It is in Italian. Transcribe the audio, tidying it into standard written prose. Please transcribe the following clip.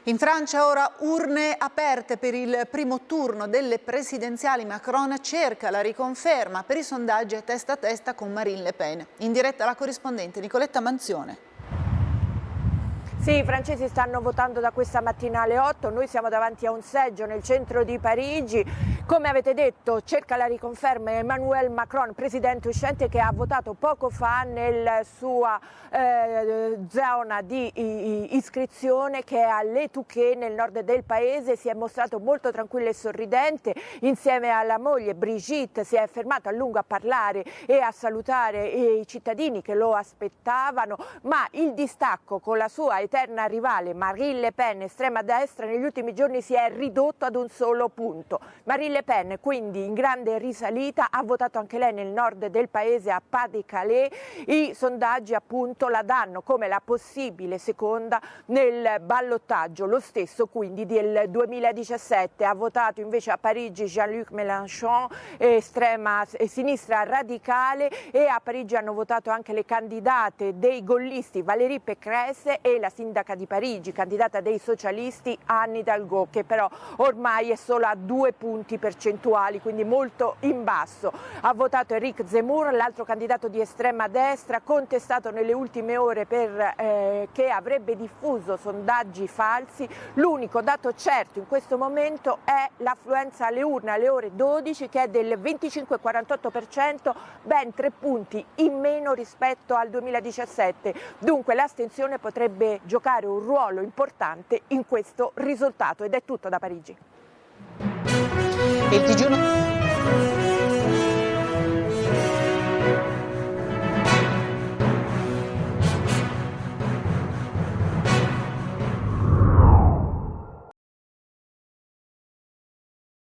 In Francia ora urne aperte per il primo turno delle presidenziali. Macron cerca la riconferma, per i sondaggi è testa a testa con Marine Le Pen. In diretta la corrispondente Nicoletta Manzione. Sì, i francesi stanno votando da questa mattina alle 8, noi siamo davanti a un seggio nel centro di Parigi. Come avete detto, cerca la riconferma Emmanuel Macron, presidente uscente, che ha votato poco fa nella sua zona di iscrizione, che è a Les Touquet, nel nord del paese. Si è mostrato molto tranquillo e sorridente, insieme alla moglie Brigitte si è fermato a lungo a parlare e a salutare i cittadini che lo aspettavano, ma il distacco con la sua eterna rivale Marine Le Pen, estrema destra, negli ultimi giorni si è ridotto ad un solo punto. Marine Le Pen, quindi in grande risalita, ha votato anche lei nel nord del paese, a Pas-de-Calais. I sondaggi appunto la danno come la possibile seconda nel ballottaggio, lo stesso quindi del 2017. Ha votato invece a Parigi Jean-Luc Mélenchon, estrema sinistra radicale, e a Parigi hanno votato anche le candidate dei gollisti Valérie Pécresse e la sindaca di Parigi, candidata dei socialisti Anne Hidalgo, che però ormai è solo a 2 punti percentuali, quindi molto in basso. Ha votato Éric Zemmour, l'altro candidato di estrema destra, contestato nelle ultime ore che avrebbe diffuso sondaggi falsi. L'unico dato certo in questo momento è l'affluenza alle urne alle ore 12, che è del 25,48%, ben 3 punti in meno rispetto al 2017. Dunque l'astensione potrebbe giocare un ruolo importante in questo risultato. Ed è tutto da Parigi. Il TG1